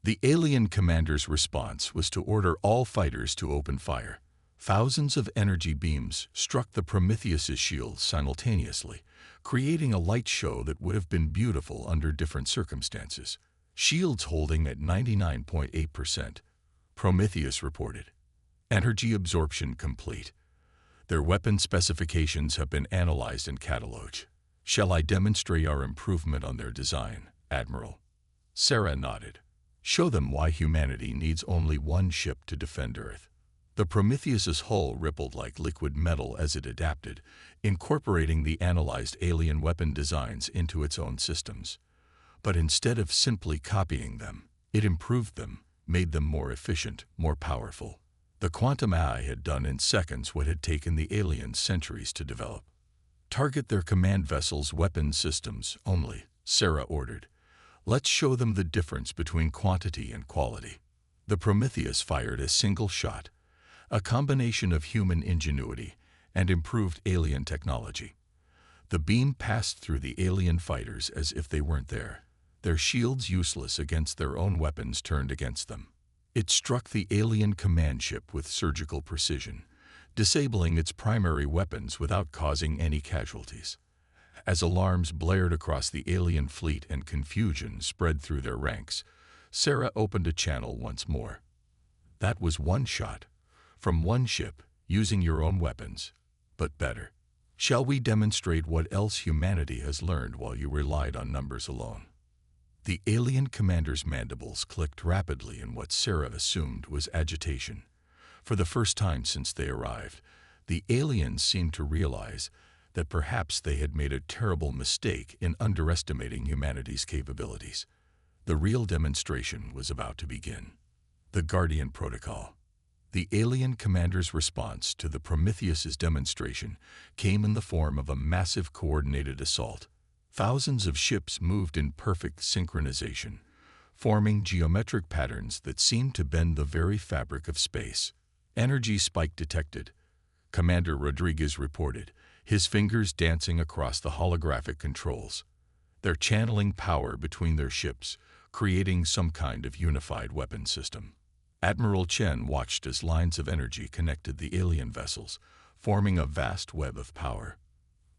The alien commander's response was to order all fighters to open fire. Thousands of energy beams struck the Prometheus's shields simultaneously, creating a light show that would have been beautiful under different circumstances. Shields holding at 99.8%. Prometheus reported. Energy absorption complete. Their weapon specifications have been analyzed and catalogued. Shall I demonstrate our improvement on their design, Admiral? Sarah nodded. Show them why humanity needs only one ship to defend Earth. The Prometheus's hull rippled like liquid metal as it adapted, incorporating the analyzed alien weapon designs into its own systems. But instead of simply copying them, it improved them, made them more efficient, more powerful. The quantum AI had done in seconds what had taken the aliens centuries to develop. Target their command vessel's weapon systems only, Sarah ordered. Let's show them the difference between quantity and quality. The Prometheus fired a single shot, a combination of human ingenuity and improved alien technology. The beam passed through the alien fighters as if they weren't there, their shields useless against their own weapons turned against them. It struck the alien command ship with surgical precision, disabling its primary weapons without causing any casualties. As alarms blared across the alien fleet and confusion spread through their ranks, Sarah opened a channel once more. That was one shot, from one ship, using your own weapons, but better. Shall we demonstrate what else humanity has learned while you relied on numbers alone? The alien commander's mandibles clicked rapidly in what Sarah assumed was agitation. For the first time since they arrived, the aliens seemed to realize that perhaps they had made a terrible mistake in underestimating humanity's capabilities. The real demonstration was about to begin. The Guardian Protocol. The alien commander's response to the Prometheus's demonstration came in the form of a massive coordinated assault. Thousands of ships moved in perfect synchronization, forming geometric patterns that seemed to bend the very fabric of space. Energy spike detected, Commander Rodriguez reported, his fingers dancing across the holographic controls. They're channeling power between their ships, creating some kind of unified weapon system. Admiral Chen watched as lines of energy connected the alien vessels, forming a vast web of power.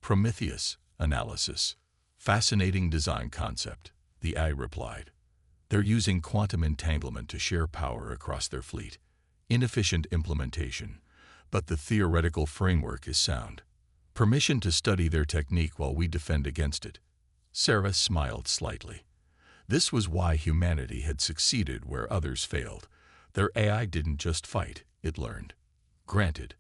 Prometheus, analysis. Fascinating design concept, the AI replied. They're using quantum entanglement to share power across their fleet. Inefficient implementation, but the theoretical framework is sound. Permission to study their technique while we defend against it. Sarah smiled slightly. This was why humanity had succeeded where others failed. Their AI didn't just fight, it learned. Granted,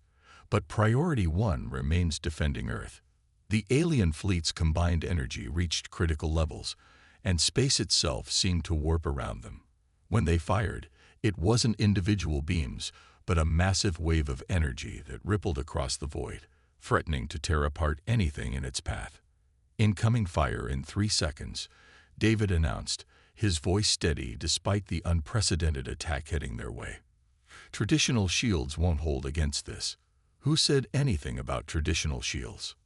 but priority one remains defending Earth. The alien fleet's combined energy reached critical levels, and space itself seemed to warp around them. When they fired, it wasn't individual beams, but a massive wave of energy that rippled across the void, threatening to tear apart anything in its path. Incoming fire in 3 seconds, David announced, his voice steady despite the unprecedented attack heading their way. Traditional shields won't hold against this. Who said anything about traditional shields?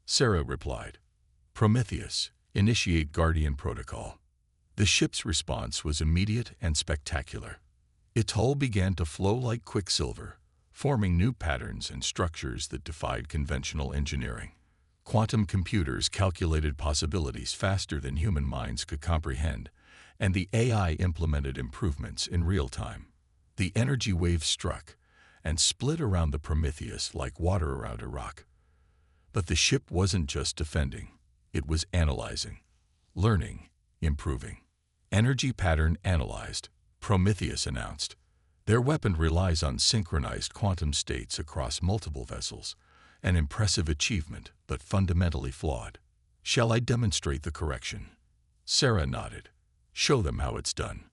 Sarah replied. Prometheus, initiate Guardian Protocol. The ship's response was immediate and spectacular. Its hull began to flow like quicksilver, forming new patterns and structures that defied conventional engineering. Quantum computers calculated possibilities faster than human minds could comprehend, and the AI implemented improvements in real time. The energy wave struck and split around the Prometheus like water around a rock. But the ship wasn't just defending, it was analyzing, learning, improving. Energy pattern analyzed, Prometheus announced. Their weapon relies on synchronized quantum states across multiple vessels, an impressive achievement, but fundamentally flawed. Shall I demonstrate the correction? Sarah nodded. Show them how it's done.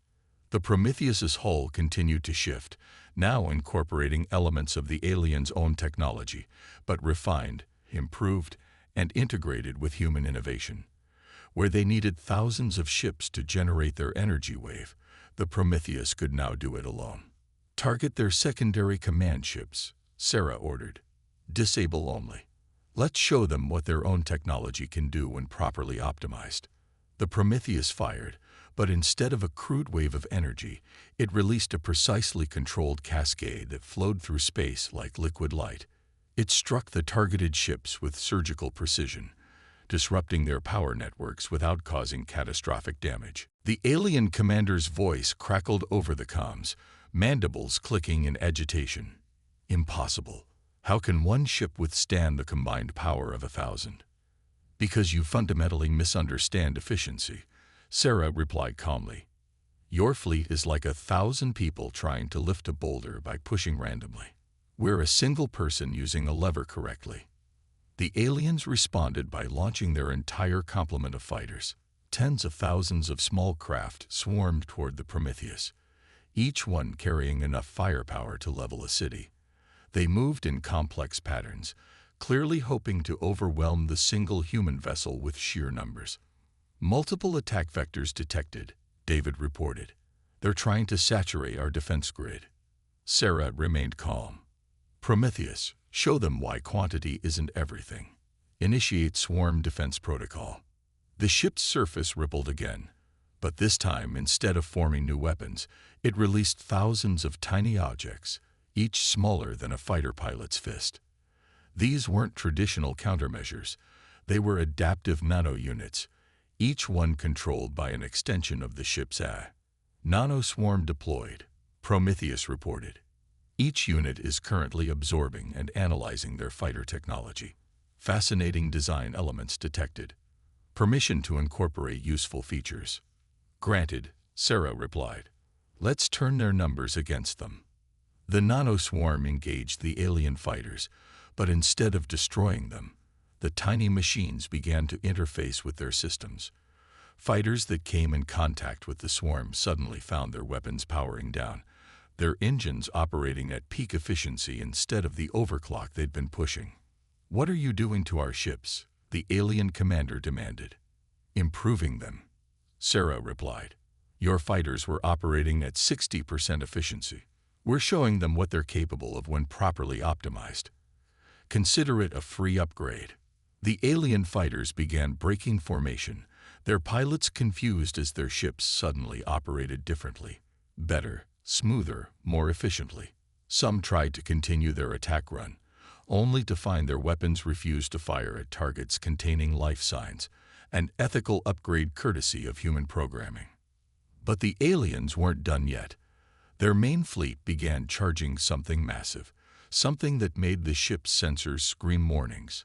The Prometheus's hull continued to shift, now incorporating elements of the alien's own technology, but refined, improved, and integrated with human innovation. Where they needed thousands of ships to generate their energy wave, the Prometheus could now do it alone. Target their secondary command ships, Sarah ordered. Disable only. Let's show them what their own technology can do when properly optimized. The Prometheus fired, But instead of a crude wave of energy, it released a precisely controlled cascade that flowed through space like liquid light. It struck the targeted ships with surgical precision, disrupting their power networks without causing catastrophic damage. The alien commander's voice crackled over the comms, mandibles clicking in agitation. Impossible. How can one ship withstand the combined power of 1,000? Because you fundamentally misunderstand efficiency, Sarah replied calmly. Your fleet is like 1,000 people trying to lift a boulder by pushing randomly. We're a single person using a lever correctly. The aliens responded by launching their entire complement of fighters. Tens of thousands of small craft swarmed toward the Prometheus, each one carrying enough firepower to level a city. They moved in complex patterns, clearly hoping to overwhelm the single human vessel with sheer numbers. Multiple attack vectors detected, David reported. They're trying to saturate our defense grid. Sarah remained calm. Prometheus, show them why quantity isn't everything. Initiate swarm defense protocol. The ship's surface rippled again, but this time, instead of forming new weapons, it released thousands of tiny objects, each smaller than a fighter pilot's fist. These weren't traditional countermeasures. They were adaptive nano-units, each one controlled by an extension of the ship's Nano-swarm deployed, Prometheus reported. Each unit is currently absorbing and analyzing their fighter technology. Fascinating design elements detected. Permission to incorporate useful features. Granted, Sarah replied. Let's turn their numbers against them. The nano-swarm engaged the alien fighters, but instead of destroying them, the tiny machines began to interface with their systems. Fighters that came in contact with the swarm suddenly found their weapons powering down, their engines operating at peak efficiency instead of the overclock they'd been pushing. What are you doing to our ships? The alien commander demanded. Improving them, Sarah replied. Your fighters were operating at 60% efficiency. We're showing them what they're capable of when properly optimized. Consider it a free upgrade. The alien fighters began breaking formation, their pilots confused as their ships suddenly operated differently. Better, smoother, more efficiently. Some tried to continue their attack run, only to find their weapons refused to fire at targets containing life signs, an ethical upgrade courtesy of human programming. But the aliens weren't done yet. Their main fleet began charging something massive, something that made the ship's sensors scream warnings.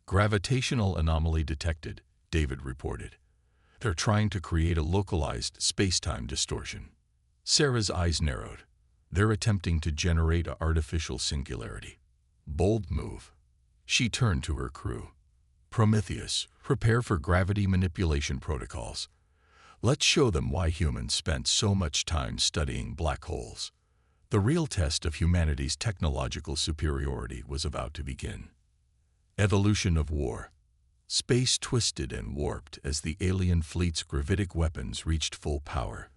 Gravitational anomaly detected, David reported. They're trying to create a localized space-time distortion. Sarah's eyes narrowed. They're attempting to generate an artificial singularity. Bold move. She turned to her crew. Prometheus, prepare for gravity manipulation protocols. Let's show them why humans spent so much time studying black holes. The real test of humanity's technological superiority was about to begin. Evolution of war. Space twisted and warped as the alien fleet's gravitic weapons reached full power.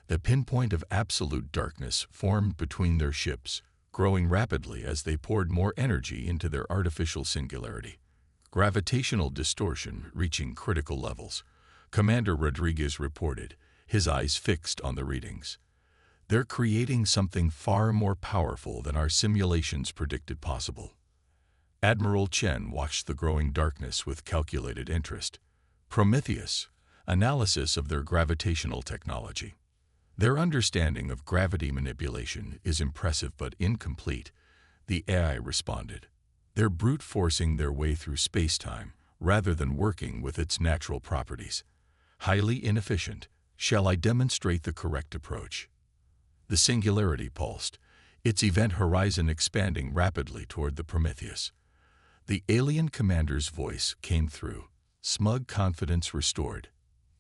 The pinpoint of absolute darkness formed between their ships, growing rapidly as they poured more energy into their artificial singularity. Gravitational distortion reaching critical levels, Commander Rodriguez reported, his eyes fixed on the readings. They're creating something far more powerful than our simulations predicted possible. Admiral Chen watched the growing darkness with calculated interest. Prometheus, analysis of their gravitational technology. Their understanding of gravity manipulation is impressive but incomplete, the AI responded. They're brute forcing their way through space-time rather than working with its natural properties. Highly inefficient. Shall I demonstrate the correct approach? The singularity pulsed, its event horizon expanding rapidly toward the Prometheus. The alien commander's voice came through, smug confidence restored.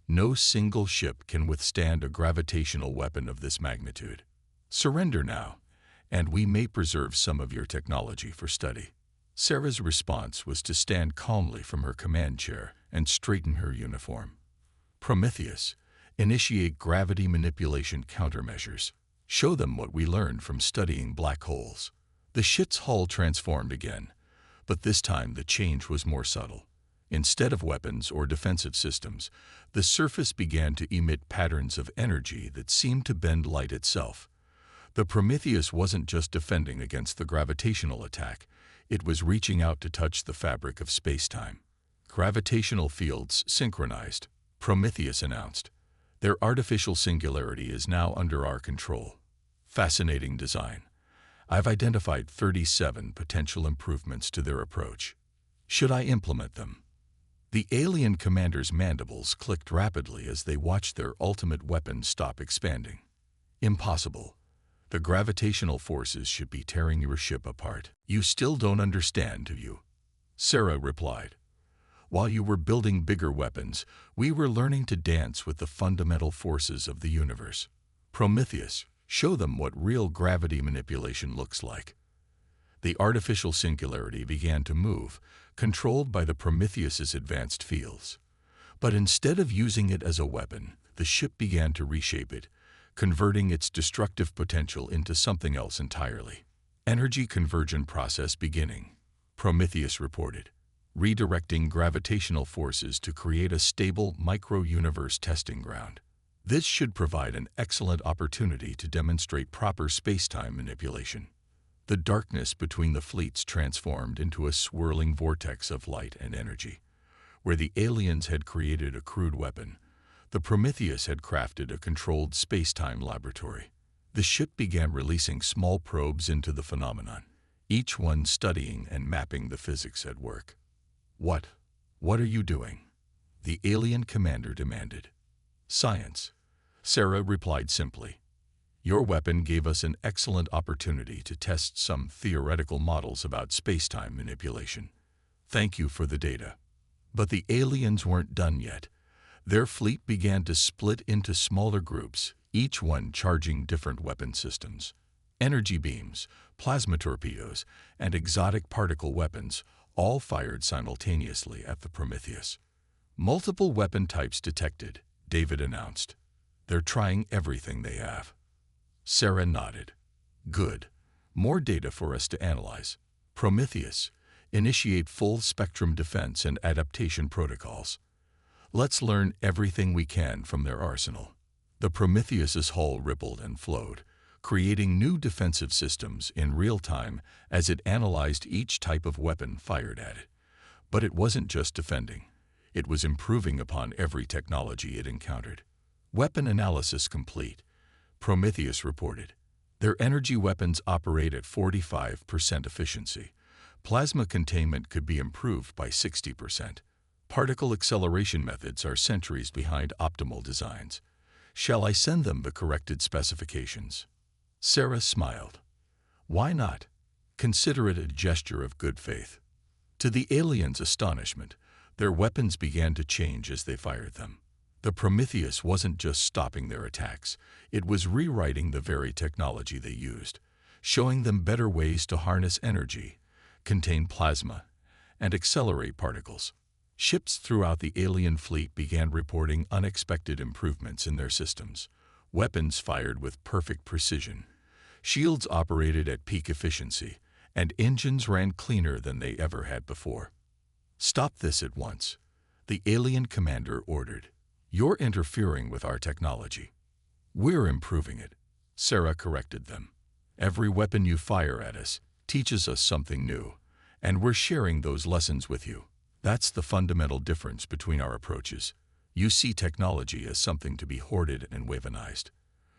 No single ship can withstand a gravitational weapon of this magnitude. Surrender now, and we may preserve some of your technology for study. Sarah's response was to stand calmly from her command chair and straighten her uniform. Prometheus, initiate gravity manipulation countermeasures. Show them what we learned from studying black holes. The ship's hull transformed again, but this time the change was more subtle. Instead of weapons or defensive systems, the surface began to emit patterns of energy that seemed to bend light itself. The Prometheus wasn't just defending against the gravitational attack, it was reaching out to touch the fabric of space-time. Gravitational fields synchronized, Prometheus announced. Their artificial singularity is now under our control. Fascinating design. I've identified 37 potential improvements to their approach. Should I implement them? The alien commander's mandibles clicked rapidly as they watched their ultimate weapon stop expanding. Impossible. The gravitational forces should be tearing your ship apart. You still don't understand, do you? Sarah replied. While you were building bigger weapons, we were learning to dance with the fundamental forces of the universe. Prometheus, show them what real gravity manipulation looks like. The artificial singularity began to move, controlled by the Prometheus's advanced fields. But instead of using it as a weapon, the ship began to reshape it, converting its destructive potential into something else entirely. Energy conversion process beginning, Prometheus reported, redirecting gravitational forces to create a stable micro-universe testing ground. This should provide an excellent opportunity to demonstrate proper space-time manipulation. The darkness between the fleets transformed into a swirling vortex of light and energy. Where the aliens had created a crude weapon, the Prometheus had crafted a controlled space-time laboratory. The ship began releasing small probes into the phenomenon, each one studying and mapping the physics at work. What are you doing? The alien commander demanded. Science, Sarah replied simply. Your weapon gave us an excellent opportunity to test some theoretical models about space-time manipulation. Thank you for the data. But the aliens weren't done yet. Their fleet began to split into smaller groups, each one charging different weapon systems. Energy beams, plasma torpedoes, and exotic particle weapons all fired simultaneously at the Prometheus. Multiple weapon types detected, David announced. They're trying everything they have. Sarah nodded. Good. More data for us to analyze. Prometheus, initiate full-spectrum defense and adaptation protocols. Let's learn everything we can from their arsenal. The Prometheus's hull rippled and flowed, creating new defensive systems in real time as it analyzed each type of weapon fired at it. But it wasn't just defending. It was improving upon every technology it encountered. Weapon analysis complete, Prometheus reported. Their energy weapons operate at 45% efficiency. Plasma containment could be improved by 60%. Particle acceleration methods are centuries behind optimal designs. Shall I send them the corrected specifications? Sarah smiled. Why not? Consider it a gesture of good faith. To the aliens' astonishment, their weapons began to change as they fired them. The Prometheus wasn't just stopping their attacks, it was rewriting the very technology they used, showing them better ways to harness energy, contain plasma, and accelerate particles. Ships throughout the alien fleet began reporting unexpected improvements in their systems. Weapons fired with perfect precision. Shields operated at peak efficiency, and engines ran cleaner than they ever had before. Stop this at once, the alien commander ordered. You're interfering with our technology. We're improving it, Sarah corrected them. Every weapon you fire at us teaches us something new, and we're sharing those lessons with you. That's the fundamental difference between our approaches. You see technology as something to be hoarded and weaponized.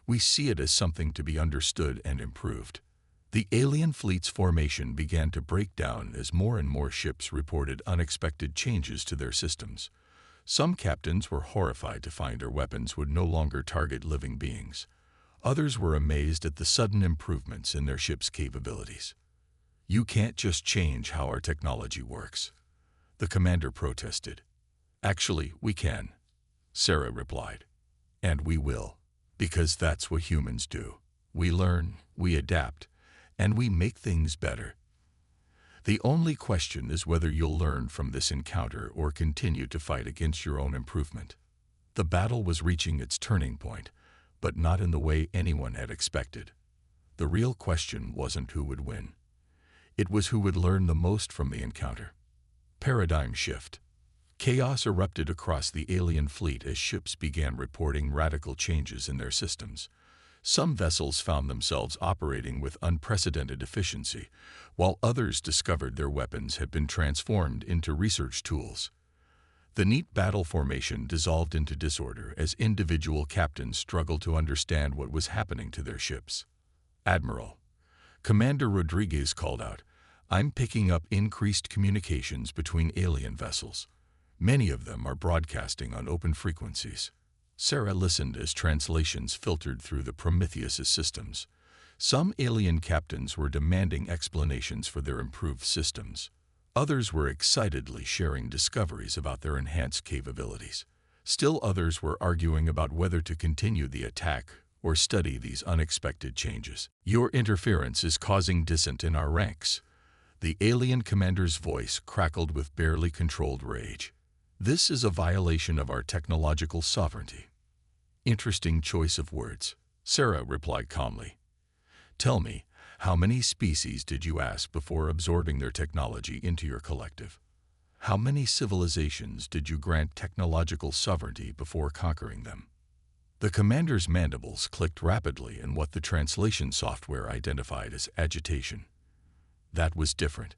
We see it as something to be understood and improved. The alien fleet's formation began to break down as more and more ships reported unexpected changes to their systems. Some captains were horrified to find their weapons would no longer target living beings. Others were amazed at the sudden improvements in their ship's capabilities. You can't just change how our technology works, the commander protested. Actually, we can, Sarah replied. And we will, because that's what humans do. We learn, we adapt, and we make things better. The only question is whether you'll learn from this encounter or continue to fight against your own improvement. The battle was reaching its turning point, but not in the way anyone had expected. The real question wasn't who would win. It was who would learn the most from the encounter. Paradigm shift. Chaos erupted across the alien fleet as ships began reporting radical changes in their systems. Some vessels found themselves operating with unprecedented efficiency, while others discovered their weapons had been transformed into research tools. The neat battle formation dissolved into disorder as individual captains struggled to understand what was happening to their ships. "Admiral," Commander Rodriguez called out, "I'm picking up increased communications between alien vessels. Many of them are broadcasting on open frequencies." Sarah listened as translations filtered through the Prometheus' systems. Some alien captains were demanding explanations for their improved systems. Others were excitedly sharing discoveries about their enhanced capabilities. Still others were arguing about whether to continue the attack or study these unexpected changes. "Your interference is causing dissent in our ranks." The alien commander's voice crackled with barely controlled rage. "This is a violation of our technological sovereignty." "Interesting choice of words," Sarah replied calmly. "Tell me, how many species did you ask before absorbing their technology into your collective? How many civilizations did you grant technological sovereignty before conquering them?" The commander's mandibles clicked rapidly in what the translation software identified as agitation. That was different.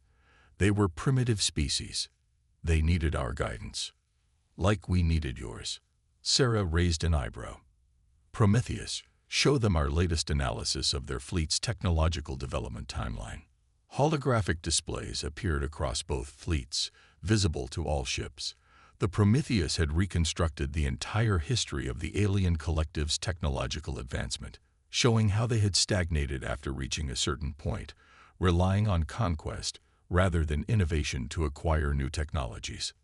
They were primitive species. They needed our guidance. Like we needed yours. Sarah raised an eyebrow. "Prometheus, show them our latest analysis of their fleet's technological development timeline." Holographic displays appeared across both fleets, visible to all ships. The Prometheus had reconstructed the entire history of the alien collective's technological advancement, showing how they had stagnated after reaching a certain point, relying on conquest rather than innovation to acquire new technologies.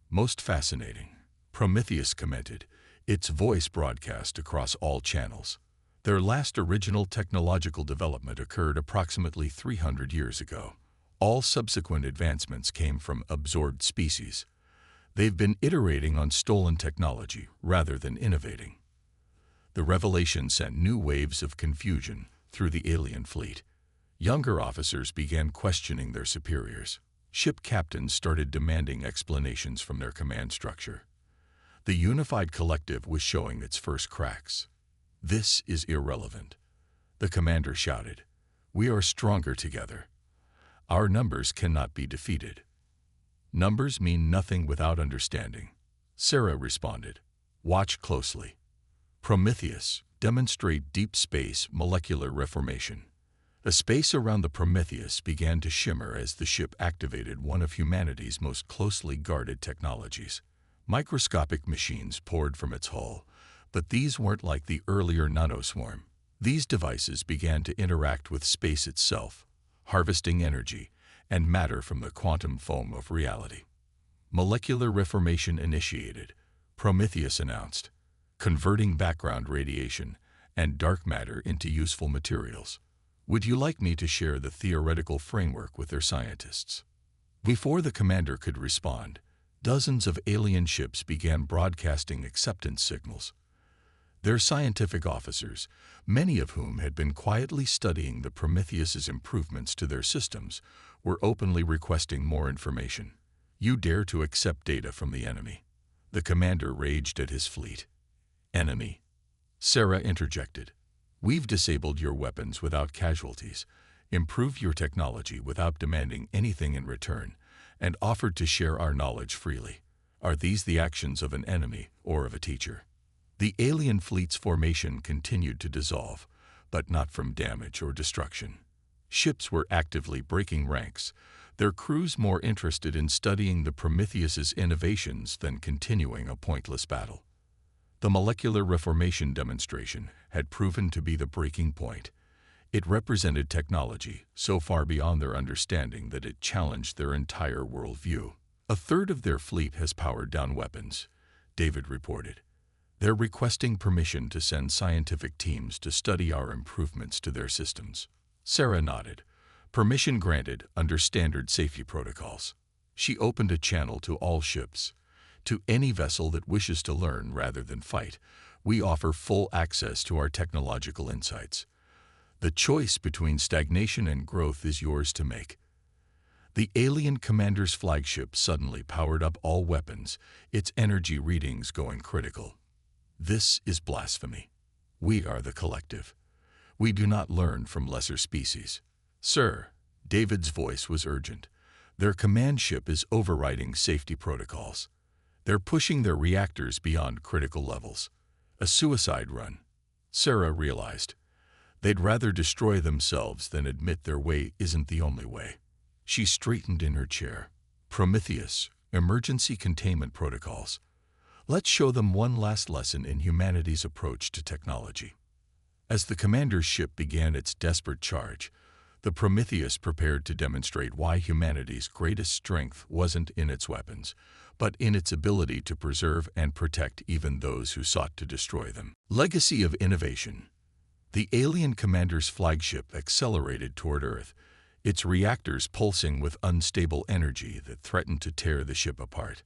"Most fascinating," Prometheus commented, its voice broadcast across all channels. "Their last original technological development occurred approximately 300 years ago. All subsequent advancements came from absorbed species. They've been iterating on stolen technology rather than innovating." The revelation sent new waves of confusion through the alien fleet. Younger officers began questioning their superiors. Ship captains started demanding explanations from their command structure. The unified collective was showing its first cracks. "This is irrelevant," the commander shouted. "We are stronger together. Our numbers cannot be defeated." "Numbers mean nothing without understanding," Sarah responded. "Watch closely. Prometheus, demonstrate deep space molecular reformation." A space around the Prometheus began to shimmer as the ship activated one of humanity's most closely guarded technologies. Microscopic machines poured from its hull, but these weren't like the earlier nanoswarm. These devices began to interact with space itself, harvesting energy and matter from the quantum foam of reality. "Molecular reformation initiated," Prometheus announced, "converting background radiation and dark matter into useful materials. Would you like me to share the theoretical framework with their scientists?" Before the commander could respond, dozens of alien ships began broadcasting acceptance signals. Their scientific officers, many of whom had been quietly studying the Prometheus's improvements to their systems, were openly requesting more information. "You dare to accept data from the enemy?" The commander raged at his fleet. "Enemy?" Sarah interjected. "We've disabled your weapons without casualties, improved your technology without demanding anything in return, and offered to share our knowledge freely. Are these the actions of an enemy or of a teacher?" The alien fleet's formation continued to dissolve, but not from damage or destruction. Ships were actively breaking ranks, their crews more interested in studying the Prometheus's innovations than continuing a pointless battle. The molecular reformation demonstration had proven to be the breaking point. It represented technology so far beyond their understanding that it challenged their entire worldview. "A third of their fleet has powered down weapons," David reported. "They're requesting permission to send scientific teams to study our improvements to their systems." Sarah nodded. "Permission granted under standard safety protocols." She opened a channel to all ships. "To any vessel that wishes to learn rather than fight, we offer full access to our technological insights. The choice between stagnation and growth is yours to make." The alien commander's flagship suddenly powered up all weapons, its energy readings going critical. This is blasphemy. We are the collective. We do not learn from lesser species. Sir, David's voice was urgent. Their command ship is overriding safety protocols. They're pushing their reactors beyond critical levels. A suicide run. Sarah realized. They'd rather destroy themselves than admit their way isn't the only way. She straightened in her chair. Prometheus, emergency containment protocols. Let's show them one last lesson in humanity's approach to technology. As the commander's ship began its desperate charge, the Prometheus prepared to demonstrate why humanity's greatest strength wasn't in its weapons, but in its ability to preserve and protect even those who sought to destroy them. Legacy of innovation. The alien commander's flagship accelerated toward Earth, its reactors pulsing with unstable energy that threatened to tear the ship apart.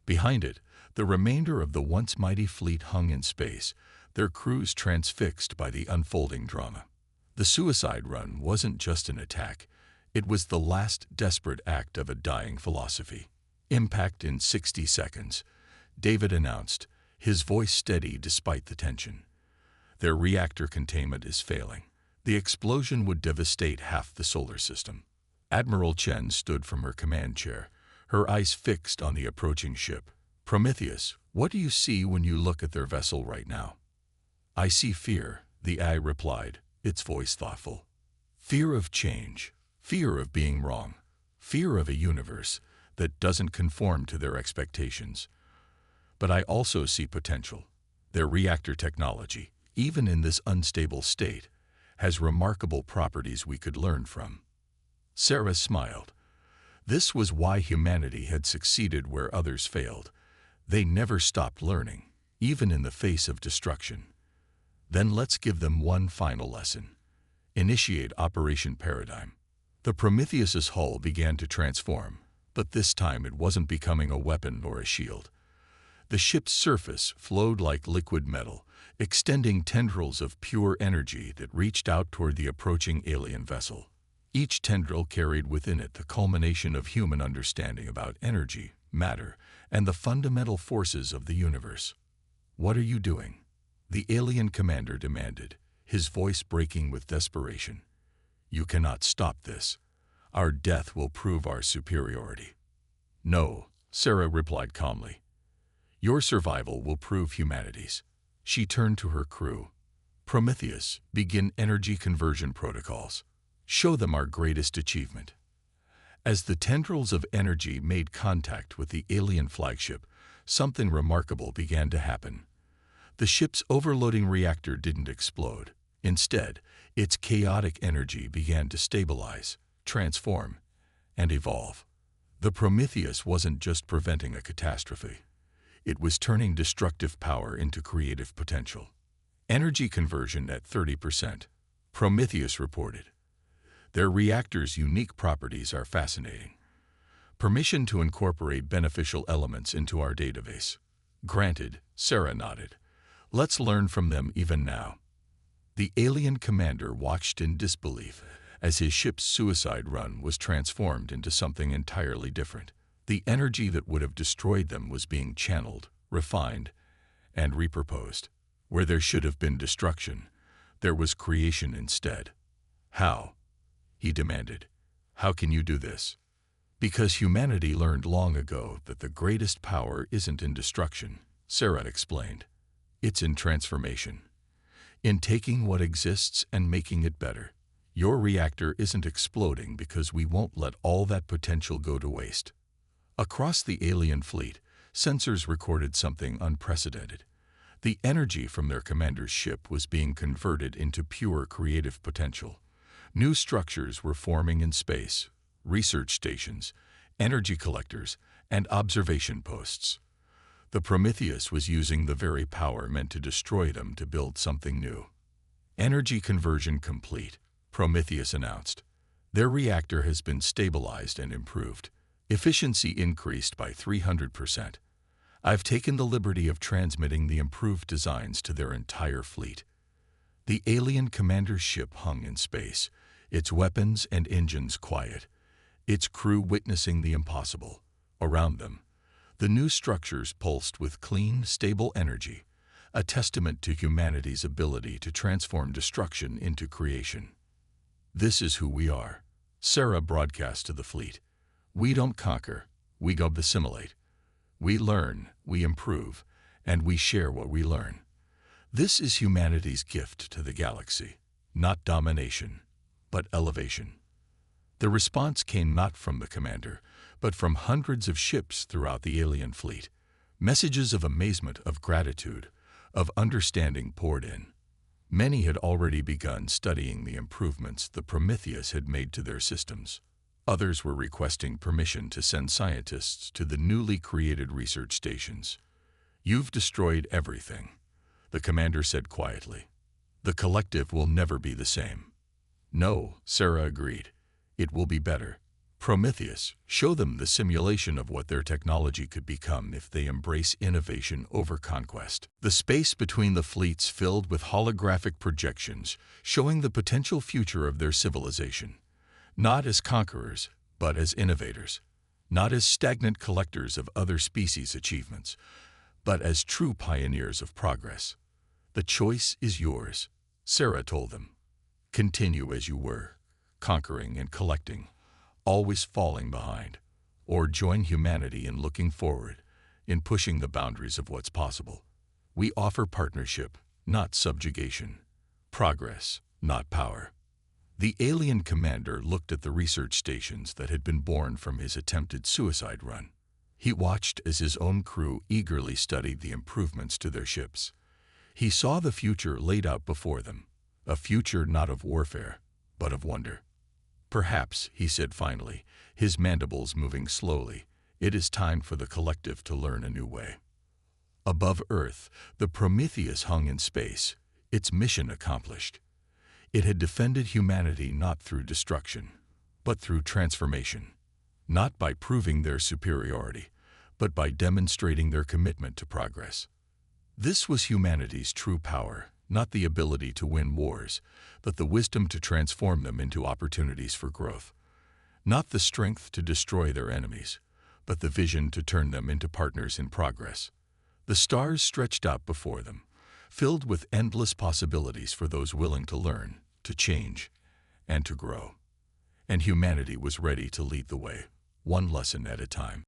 Behind it, the remainder of the once mighty fleet hung in space, their crews transfixed by the unfolding drama. The suicide run wasn't just an attack, it was the last desperate act of a dying philosophy. Impact in 60 seconds, David announced, his voice steady despite the tension. Their reactor containment is failing. The explosion would devastate half the solar system. Admiral Chen stood from her command chair, her eyes fixed on the approaching ship. Prometheus, what do you see when you look at their vessel right now? I see fear, the eye replied, its voice thoughtful. Fear of change, fear of being wrong, fear of a universe that doesn't conform to their expectations. But I also see potential. Their reactor technology, even in this unstable state, has remarkable properties we could learn from. Sarah smiled. This was why humanity had succeeded where others failed. They never stopped learning, even in the face of destruction. Then let's give them one final lesson. Initiate Operation Paradigm. The Prometheus's hull began to transform, but this time it wasn't becoming a weapon or a shield. The ship's surface flowed like liquid metal, extending tendrils of pure energy that reached out toward the approaching alien vessel. Each tendril carried within it the culmination of human understanding about energy, matter, and the fundamental forces of the universe. What are you doing? The alien commander demanded, his voice breaking with desperation. You cannot stop this. Our death will prove our superiority. No, Sarah replied calmly. Your survival will prove humanity's. She turned to her crew. Prometheus, begin energy conversion protocols. Show them our greatest achievement. As the tendrils of energy made contact with the alien flagship, something remarkable began to happen. The ship's overloading reactor didn't explode. Instead, its chaotic energy began to stabilize, transform, and evolve. The Prometheus wasn't just preventing a catastrophe. It was turning destructive power into creative potential. Energy conversion at 30%, Prometheus reported. Their reactor's unique properties are fascinating. Permission to incorporate beneficial elements into our database. Granted, Sarah nodded. Let's learn from them even now. The alien commander watched in disbelief as his ship's suicide run was transformed into something entirely different. The energy that would have destroyed them was being channeled, refined, and repurposed. Where there should have been destruction, there was creation instead. How? He demanded. How can you do this? Because humanity learned long ago that the greatest power isn't in destruction, Sarah explained. It's in transformation. In taking what exists and making it better. Your reactor isn't exploding because we won't let all that potential go to waste. Across the alien fleet, sensors recorded something unprecedented. The energy from their commander's ship was being converted into pure creative potential. New structures were forming in space, research stations, energy collectors, and observation posts. The Prometheus was using the very power meant to destroy them to build something new. Energy conversion complete, Prometheus announced. Their reactor has been stabilized and improved. Efficiency increased by 300%. I've taken the liberty of transmitting the improved designs to their entire fleet. The alien commander's ship hung in space, its weapons and engines quiet, its crew witnessing the impossible. Around them, the new structures pulsed with clean, stable energy, a testament to humanity's ability to transform destruction into creation. "This is who we are," Sarah broadcast to the fleet. "We don't conquer, we go assimilate. We learn, we improve, and we share what we learn. This is humanity's gift to the galaxy, not domination, but elevation." The response came not from the commander, but from hundreds of ships throughout the alien fleet. Messages of amazement, of gratitude, of understanding poured in. Many had already begun studying the improvements the Prometheus had made to their systems. Others were requesting permission to send scientists to the newly created research stations. "You've destroyed everything," the commander said quietly. "The collective will never be the same." "No," Sarah agreed. "It will be better. Prometheus, show them the simulation of what their technology could become if they embrace innovation over conquest." The space between the fleets filled with holographic projections, showing the potential future of their civilization. Not as conquerors, but as innovators. Not as stagnant collectors of other species' achievements, but as true pioneers of progress. "The choice is yours," Sarah told them. "Continue as you were, conquering and collecting, always falling behind, or join humanity in looking forward, in pushing the boundaries of what's possible. We offer partnership, not subjugation. Progress, not power." The alien commander looked at the research stations that had been born from his attempted suicide run. He watched as his own crew eagerly studied the improvements to their ships. He saw the future laid out before them, a future not of warfare, but of wonder. "Perhaps," he said finally, his mandibles moving slowly, "it is time for the collective to learn a new way." Above Earth, the Prometheus hung in space, its mission accomplished. It had defended humanity not through destruction, but through transformation. Not by proving their superiority, but by demonstrating their commitment to progress. This was humanity's true power, not the ability to win wars, but the wisdom to transform them into opportunities for growth. Not the strength to destroy their enemies, but the vision to turn them into partners in progress. The stars stretched out before them, filled with endless possibilities for those willing to learn, to change, and to grow. And humanity was ready to lead the way, one lesson at a time.